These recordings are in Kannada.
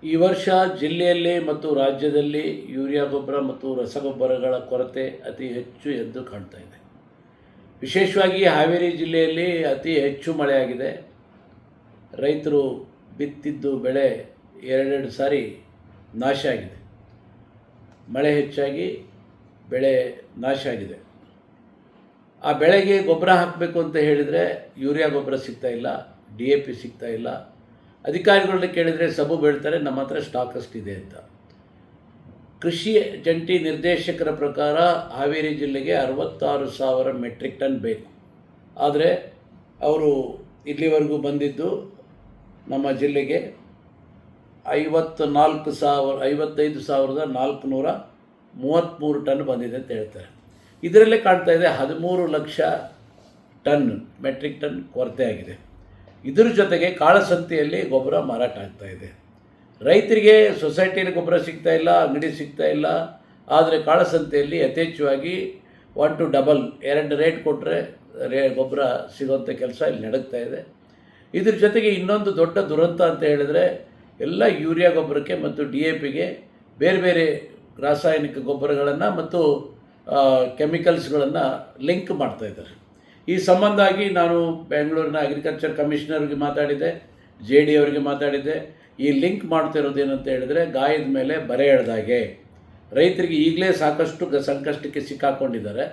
ಈ ವರ್ಷ ಜಿಲ್ಲೆಯಲ್ಲಿ ಮತ್ತು ರಾಜ್ಯದಲ್ಲಿ ಯೂರಿಯಾ ಗೊಬ್ಬರ ಮತ್ತು ರಸಗೊಬ್ಬರಗಳ ಕೊರತೆ ಅತಿ ಹೆಚ್ಚು ಎದ್ದು ಕಾಣ್ತಾ ಇದೆ. ವಿಶೇಷವಾಗಿ ಹಾವೇರಿ ಜಿಲ್ಲೆಯಲ್ಲಿ ಅತಿ ಹೆಚ್ಚು ಮಳೆಯಾಗಿದೆ. ರೈತರು ಬಿತ್ತಿದ್ದು ಬೆಳೆ ಎರಡೆರಡು ಸಾರಿ ನಾಶ ಆಗಿದೆ. ಮಳೆ ಹೆಚ್ಚಾಗಿ ಬೆಳೆ ನಾಶ ಆಗಿದೆ. ಆ ಬೆಳೆಗೆ ಗೊಬ್ಬರ ಹಾಕಬೇಕು ಅಂತ ಹೇಳಿದರೆ ಯೂರಿಯಾ ಗೊಬ್ಬರ ಸಿಗ್ತಾ ಇಲ್ಲ, DAP ಸಿಗ್ತಾ ಇಲ್ಲ. ಅಧಿಕಾರಿಗಳನ್ನ ಕೇಳಿದರೆ ಸಬು ಬೀಳ್ತಾರೆ, ನಮ್ಮ ಹತ್ರ ಸ್ಟಾಕ್ ಅಷ್ಟಿದೆ ಅಂತ. ಕೃಷಿ ಜಂಟಿ ನಿರ್ದೇಶಕರ ಪ್ರಕಾರ ಹಾವೇರಿ ಜಿಲ್ಲೆಗೆ 66,000 ಮೆಟ್ರಿಕ್ ಟನ್ ಬೇಕು. ಆದರೆ ಅವರು ಇಲ್ಲಿವರೆಗೂ ಬಂದಿದ್ದು ನಮ್ಮ ಜಿಲ್ಲೆಗೆ 55,433 ಟನ್ ಬಂದಿದೆ ಅಂತ ಹೇಳ್ತಾರೆ. ಇದರಲ್ಲೇ ಕಾಣ್ತಾ ಇದೆ 13 ಲಕ್ಷ ಟನ್ ಮೆಟ್ರಿಕ್ ಟನ್ ಕೊರತೆ ಆಗಿದೆ. ಇದರ ಜೊತೆಗೆ ಕಾಳಸಂತೆಯಲ್ಲಿ ಗೊಬ್ಬರ ಮಾರಾಟ ಆಗ್ತಾ ಇದೆ. ರೈತರಿಗೆ ಸೊಸೈಟಿಯಲ್ಲಿ ಗೊಬ್ಬರ ಸಿಗ್ತಾ ಇಲ್ಲ, ಅಂಗಡಿ ಸಿಗ್ತಾ ಇಲ್ಲ. ಆದರೆ ಕಾಳಸಂತೆಯಲ್ಲಿ ಯಥೇಚ್ಛವಾಗಿ 1 to double 2 ರೇಟ್ ಕೊಟ್ಟರೆ ಗೊಬ್ಬರ ಸಿಗೋಂಥ ಕೆಲಸ ಇಲ್ಲಿ ನಡೀತಾ ಇದೆ. ಇದ್ರ ಜೊತೆಗೆ ಇನ್ನೊಂದು ದೊಡ್ಡ ದುರಂತ ಅಂತ ಹೇಳಿದರೆ ಎಲ್ಲ ಯೂರಿಯಾ ಗೊಬ್ಬರಕ್ಕೆ ಮತ್ತು DAPಗೆ ಬೇರೆ ಬೇರೆ ರಾಸಾಯನಿಕ ಗೊಬ್ಬರಗಳನ್ನು ಮತ್ತು ಕೆಮಿಕಲ್ಸ್ಗಳನ್ನು ಲಿಂಕ್ ಮಾಡ್ತಾಯಿದ್ದಾರೆ. ಈ ಸಂಬಂಧಾಗಿ ನಾನು ಬೆಂಗಳೂರಿನ ಅಗ್ರಿಕಲ್ಚರ್ ಕಮಿಷನರ್ಗೆ ಮಾತಾಡಿದ್ದೆ, JD ಅವರಿಗೆ ಮಾತಾಡಿದ್ದೆ. ಈ ಲಿಂಕ್ ಮಾಡ್ತಿರೋದು ಏನಂತ ಹೇಳಿದರೆ ಗಾಯದ ಮೇಲೆ ಬರೆ ಎಳೆದಾಗೆ ರೈತರಿಗೆ ಈಗಲೇ ಸಾಕಷ್ಟು ಸಂಕಷ್ಟಕ್ಕೆ ಸಿಕ್ಕಾಕೊಂಡಿದ್ದಾರೆ.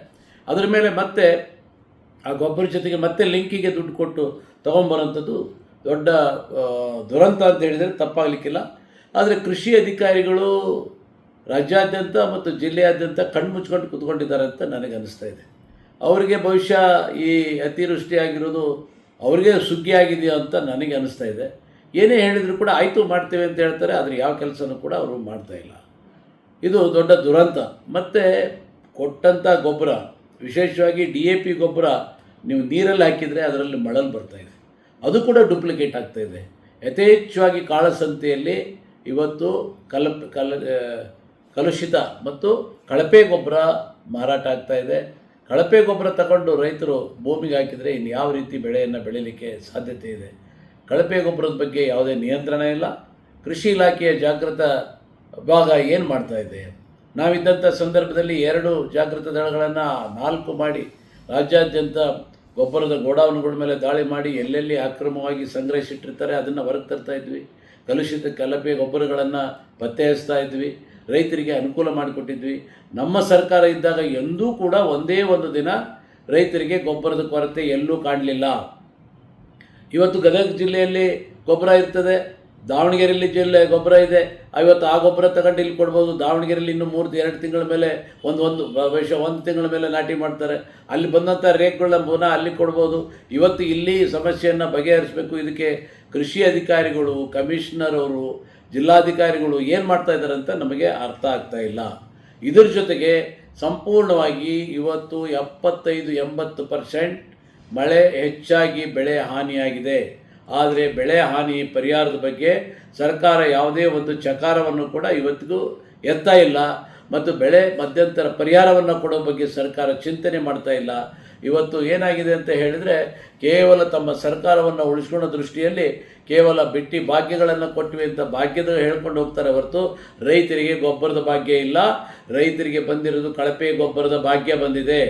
ಅದರ ಮೇಲೆ ಮತ್ತೆ ಆ ಗೊಬ್ಬರ ಜೊತೆಗೆ ಮತ್ತೆ ಲಿಂಕಿಗೆ ದುಡ್ಡು ಕೊಟ್ಟು ತೊಗೊಂಬರೋಂಥದ್ದು ದೊಡ್ಡ ದುರಂತ ಅಂತ ಹೇಳಿದರೆ ತಪ್ಪಾಗಲಿಕ್ಕಿಲ್ಲ. ಆದರೆ ಕೃಷಿ ಅಧಿಕಾರಿಗಳು ರಾಜ್ಯಾದ್ಯಂತ ಮತ್ತು ಜಿಲ್ಲೆಯಾದ್ಯಂತ ಕಣ್ಣು ಮುಚ್ಕೊಂಡು ಕೂತ್ಕೊಂಡಿದ್ದಾರೆ ಅಂತ ನನಗೆ ಅನ್ನಿಸ್ತಾ ಇದೆ. ಅವರಿಗೆ ಬಹುಶಃ ಈ ಅತಿವೃಷ್ಟಿ ಆಗಿರೋದು ಅವರಿಗೆ ಸುಗ್ಗಿ ಆಗಿದೆಯಾ ಅಂತ ನನಗೆ ಅನ್ನಿಸ್ತಾ ಇದೆ. ಏನೇ ಹೇಳಿದರೂ ಕೂಡ ಆಯಿತು ಮಾಡ್ತೇವೆ ಅಂತ ಹೇಳ್ತಾರೆ, ಆದರೆ ಯಾವ ಕೆಲಸನೂ ಕೂಡ ಅವರು ಮಾಡ್ತಾಯಿಲ್ಲ. ಇದು ದೊಡ್ಡ ದುರಂತ. ಮತ್ತು ಕೊಟ್ಟಂಥ ಗೊಬ್ಬರ, ವಿಶೇಷವಾಗಿ DAP ಗೊಬ್ಬರ ನೀವು ನೀರಲ್ಲಿ ಹಾಕಿದರೆ ಅದರಲ್ಲಿ ಮಳಲು ಬರ್ತಾಯಿದೆ, ಅದು ಕೂಡ ಡೂಪ್ಲಿಕೇಟ್ ಆಗ್ತಾಯಿದೆ. ಯಥೇಚ್ಛವಾಗಿ ಕಾಳಸಂತೆಯಲ್ಲಿ ಇವತ್ತು ಕಲುಷಿತ ಮತ್ತು ಕಳಪೆ ಗೊಬ್ಬರ ಮಾರಾಟ ಆಗ್ತಾಯಿದೆ. ಕಳಪೆ ಗೊಬ್ಬರ ತಗೊಂಡು ರೈತರು ಭೂಮಿಗೆ ಹಾಕಿದರೆ ಇನ್ನು ಯಾವ ರೀತಿ ಬೆಳೆಯನ್ನು ಬೆಳೀಲಿಕ್ಕೆ ಸಾಧ್ಯತೆ ಇದೆ? ಕಳಪೆ ಗೊಬ್ಬರದ ಬಗ್ಗೆ ಯಾವುದೇ ನಿಯಂತ್ರಣ ಇಲ್ಲ. ಕೃಷಿ ಇಲಾಖೆಯ ಜಾಗೃತ ವಿಭಾಗ ಏನು ಮಾಡ್ತಾಯಿದೆ? ನಾವಿದ್ದಂಥ ಸಂದರ್ಭದಲ್ಲಿ 2 ಜಾಗೃತ ದಳಗಳನ್ನು 4 ಮಾಡಿ ರಾಜ್ಯಾದ್ಯಂತ ಗೊಬ್ಬರದ ಗೋಡೌನ್ಗಳ ಮೇಲೆ ದಾಳಿ ಮಾಡಿ ಎಲ್ಲೆಲ್ಲಿ ಅಕ್ರಮವಾಗಿ ಸಂಗ್ರಹಿಸಿಟ್ಟಿರ್ತಾರೆ ಅದನ್ನು ಹೊರಗೆ ತರ್ತಾ ಇದ್ವಿ. ಕಲುಷಿತ ಕಲಪೆ ಗೊಬ್ಬರಗಳನ್ನು ಪತ್ತೆ ಹಚ್ತಾ ಇದ್ವಿ, ರೈತರಿಗೆ ಅನುಕೂಲ ಮಾಡಿಕೊಟ್ಟಿದ್ವಿ. ನಮ್ಮ ಸರ್ಕಾರ ಇದ್ದಾಗ ಎಂದೂ ಕೂಡ ಒಂದೇ ಒಂದು ದಿನ ರೈತರಿಗೆ ಗೊಬ್ಬರದ ಕೊರತೆ ಎಲ್ಲೂ ಕಾಣಲಿಲ್ಲ. ಇವತ್ತು ಗದಗ ಜಿಲ್ಲೆಯಲ್ಲಿ ಗೊಬ್ಬರ ಇರ್ತದೆ, ದಾವಣಗೆರೆಯಲ್ಲಿ ಜಿಲ್ಲೆ ಗೊಬ್ಬರ ಇದೆ. ಇವತ್ತು ಆ ಗೊಬ್ಬರ ತಗೊಂಡು ಇಲ್ಲಿ ಕೊಡ್ಬೋದು. ದಾವಣಗೆರೆಯಲ್ಲಿ ಇನ್ನೂ 2 ತಿಂಗಳ ಮೇಲೆ ಒಂದು ತಿಂಗಳ ಮೇಲೆ ನಾಟಿ ಮಾಡ್ತಾರೆ. ಅಲ್ಲಿ ಬಂದಂಥ ರೇಕ್ಗಳನ್ನ ಪುನಃ ಅಲ್ಲಿ ಕೊಡ್ಬೋದು. ಇವತ್ತು ಇಲ್ಲಿ ಸಮಸ್ಯೆಯನ್ನು ಬಗೆಹರಿಸಬೇಕು. ಇದಕ್ಕೆ ಕೃಷಿ ಅಧಿಕಾರಿಗಳು, ಕಮಿಷನರ್ ಅವರು, ಜಿಲ್ಲಾಧಿಕಾರಿಗಳು ಏನು ಮಾಡ್ತಾ ಇದ್ದಾರೆ ಅಂತ ನಮಗೆ ಅರ್ಥ ಆಗ್ತಾ ಇಲ್ಲ. ಇದರ ಜೊತೆಗೆ ಸಂಪೂರ್ಣವಾಗಿ ಇವತ್ತು 75-80% ಮಳೆ ಹೆಚ್ಚಾಗಿ ಬೆಳೆ ಹಾನಿಯಾಗಿದೆ. ಆದರೆ ಬೆಳೆ ಹಾನಿ ಪರಿಹಾರದ ಬಗ್ಗೆ ಸರ್ಕಾರ ಯಾವುದೇ ಒಂದು ಚಕಾರವನ್ನು ಕೂಡ ಇವತ್ತಿಗೂ ಎತ್ತಾ ಇಲ್ಲ. ಮತ್ತು ಬೆಳೆ ಮಧ್ಯಂತರ ಪರಿಹಾರವನ್ನು ಕೊಡೋ ಬಗ್ಗೆ ಸರ್ಕಾರ ಚಿಂತನೆ ಮಾಡ್ತಾ ಇಲ್ಲ. ಇವತ್ತು ಏನಾಗಿದೆ ಅಂತ ಹೇಳಿದರೆ ಕೇವಲ ತಮ್ಮ ಸರ್ಕಾರವನ್ನು ಉಳಿಸ್ಕೊಳ್ಳೋ ದೃಷ್ಟಿಯಲ್ಲಿ ಕೇವಲ ಬಿಟ್ಟಿ ಭಾಗ್ಯಗಳನ್ನು ಕೊಟ್ಟಿವೆ ಅಂತ ಭಾಗ್ಯದ ಹೇಳ್ಕೊಂಡು ಹೋಗ್ತಾರೆ ಹೊರತು ರೈತರಿಗೆ ಗೊಬ್ಬರದ ಭಾಗ್ಯ ಇಲ್ಲ. ರೈತರಿಗೆ ಬಂದಿರೋದು ಕಳಪೆ ಗೊಬ್ಬರದ ಭಾಗ್ಯ ಬಂದಿದೆ.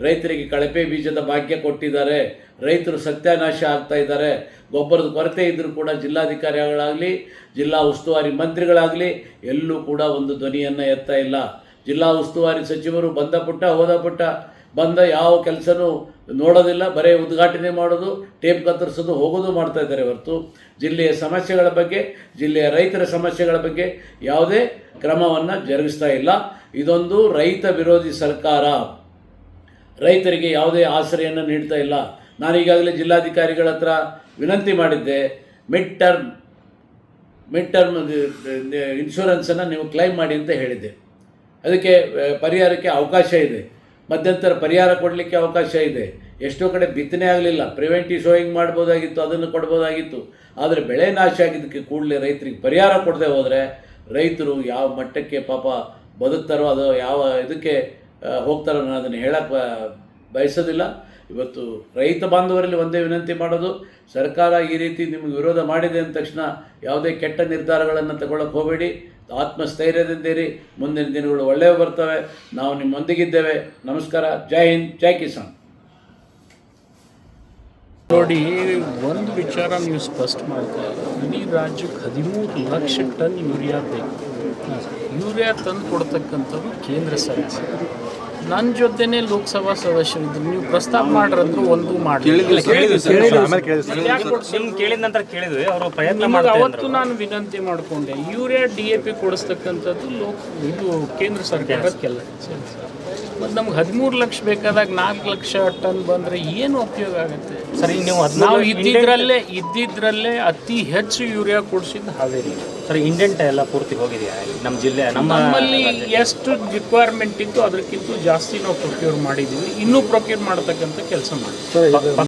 ರೈತರಿಗೆ ಕಳಪೆ ಬೀಜದ ಭಾಗ್ಯ ಕೊಟ್ಟಿದ್ದಾರೆ. ರೈತರು ಸತ್ಯಾನಾಶ ಆಗ್ತಾ ಇದ್ದಾರೆ. ಗೊಬ್ಬರದ ಕೊರತೆ ಇದ್ದರೂ ಕೂಡ ಜಿಲ್ಲಾಧಿಕಾರಿಗಳಾಗಲಿ, ಜಿಲ್ಲಾ ಉಸ್ತುವಾರಿ ಮಂತ್ರಿಗಳಾಗಲಿ ಎಲ್ಲೂ ಕೂಡ ಒಂದು ಧ್ವನಿಯನ್ನು ಎತ್ತಾ ಇಲ್ಲ. ಜಿಲ್ಲಾ ಉಸ್ತುವಾರಿ ಸಚಿವರು ಬಂದ ಯಾವ ಕೆಲಸನೂ ನೋಡೋದಿಲ್ಲ, ಬರೀ ಉದ್ಘಾಟನೆ ಮಾಡೋದು, ಟೇಪ್ ಕತ್ತರಿಸೋದು, ಹೋಗೋದು ಮಾಡ್ತಾ ಇದ್ದಾರೆ ಹೊರತು ಜಿಲ್ಲೆಯ ಸಮಸ್ಯೆಗಳ ಬಗ್ಗೆ, ಜಿಲ್ಲೆಯ ರೈತರ ಸಮಸ್ಯೆಗಳ ಬಗ್ಗೆ ಯಾವುದೇ ಕ್ರಮವನ್ನು ಜರುಗಿಸ್ತಾ ಇಲ್ಲ. ಇದೊಂದು ರೈತ ವಿರೋಧಿ ಸರ್ಕಾರ. ರೈತರಿಗೆ ಯಾವುದೇ ಆಸರೆಯನ್ನು ನೀಡ್ತಾ ಇಲ್ಲ. ನಾನು ಈಗಾಗಲೇ ಜಿಲ್ಲಾಧಿಕಾರಿಗಳ ಹತ್ರ ವಿನಂತಿ ಮಾಡಿದ್ದೆ, ಮಿಡ್ ಟರ್ಮ್ ಇನ್ಶೂರೆನ್ಸನ್ನು ನೀವು ಕ್ಲೈಮ್ ಮಾಡಿ ಅಂತ ಹೇಳಿದ್ದೆ. ಅದಕ್ಕೆ ಪರಿಹಾರಕ್ಕೆ ಅವಕಾಶ ಇದೆ, ಮಧ್ಯಂತರ ಪರಿಹಾರ ಕೊಡಲಿಕ್ಕೆ ಅವಕಾಶ ಇದೆ. ಎಷ್ಟೋ ಕಡೆ ಬಿತ್ತನೆ ಆಗಲಿಲ್ಲ, ಪ್ರಿವೆಂಟಿವ್ ಶೋಯಿಂಗ್ ಮಾಡ್ಬೋದಾಗಿತ್ತು, ಅದನ್ನು ಕೊಡ್ಬೋದಾಗಿತ್ತು. ಆದರೆ ಬೆಳೆ ನಾಶ ಆಗಿದ್ದಕ್ಕೆ ಕೂಡಲೇ ರೈತರಿಗೆ ಪರಿಹಾರ ಕೊಡದೆ ಹೋದರೆ ರೈತರು ಯಾವ ಮಟ್ಟಕ್ಕೆ ಪಾಪ ಬದುಕ್ತಾರೋ, ಅದು ಯಾವ ಇದಕ್ಕೆ ಹೋಗ್ತಾರೋ ನಾನು ಅದನ್ನು ಹೇಳಕ್ಕೆ ಬಯಸೋದಿಲ್ಲ. ಇವತ್ತು ರೈತ ಬಾಂಧವರಲ್ಲಿ ಒಂದೇ ವಿನಂತಿ ಮಾಡೋದು, ಸರ್ಕಾರ ಈ ರೀತಿ ನಿಮಗೆ ವಿರೋಧ ಮಾಡಿದೆ ಅಂದ ತಕ್ಷಣ ಯಾವುದೇ ಕೆಟ್ಟ ನಿರ್ಧಾರಗಳನ್ನು ತಗೊಳ್ಳೋಕೆ ಹೋಗಬೇಡಿ, ಆತ್ಮಸ್ಥೈರ್ಯದಿಂದಿರಿ. ಮುಂದಿನ ದಿನಗಳು ಒಳ್ಳೆಯವು ಬರ್ತವೆ. ನಾವು ನಿಮ್ಮೊಂದಿಗಿದ್ದೇವೆ. ನಮಸ್ಕಾರ. ಜೈ ಹಿಂದ್, ಜೈ ಕಿಸಾನ್. ನೋಡಿ, ಒಂದು ವಿಚಾರ ನೀವು ಸ್ಪಷ್ಟ ಮಾಡ್ತಾ ಇಡೀ ರಾಜ್ಯಕ್ಕೆ 13 ಲಕ್ಷ ಟನ್ ಯೂರಿಯಾ ಬೇಕು. ಯೂರಿಯಾ ತಂದು ಕೊಡ್ತಕ್ಕಂಥದ್ದು ಕೇಂದ್ರ ಸರ್ಕಾರ. ನನ್ನ ಜೊತೆನೇ ಲೋಕಸಭಾ ಸದಸ್ಯರಿದ್ರು, ನೀವು ಪ್ರಸ್ತಾಪ ಮಾಡ್ರಂದ್ರು ಒಂದು ಅವತ್ತು ನಾನು ವಿನಂತಿ ಮಾಡಿಕೊಂಡೆ. ಯೂರಿಯಾ DAP ಕೊಡಿಸ್ತಕ್ಕಂಥದ್ದು ಇದು ಕೇಂದ್ರ ಸರ್ಕಾರದ ಕೆಲಸ. ಮತ್ತು ನಮ್ಗೆ 13 ಲಕ್ಷ ಬೇಕಾದಾಗ 4 ಲಕ್ಷ ಟನ್ ಬಂದರೆ ಏನು ಉಪಯೋಗ ಆಗುತ್ತೆ? ಸರಿ, ನಾವು ಇದ್ದಿದ್ರಲ್ಲೇ ಅತಿ ಹೆಚ್ಚು ಯೂರಿಯಾ ಕೊಡಿಸಿದ್ದು ಹಾವೇರಿ. ಸರ್, ಇಂಡೆಂಟ್ ಎಲ್ಲ ಪೂರ್ತಿ ಹೋಗಿದೆಯಾ ನಮ್ಮ ಜಿಲ್ಲೆ? ನಮ್ಮಲ್ಲಿ ಎಷ್ಟು ರಿಕ್ವೈರ್ಮೆಂಟ್ ಇತ್ತು ಅದಕ್ಕಿಂತ ಜಾಸ್ತಿ ನಾವು ಪ್ರೊಕ್ಯೂರ್ ಮಾಡಿದ್ದೀವಿ. ಇನ್ನೂ ಪ್ರೊಕ್ಯೂರ್ ಮಾಡತಕ್ಕಂಥ ಕೆಲಸ ಮಾಡಿ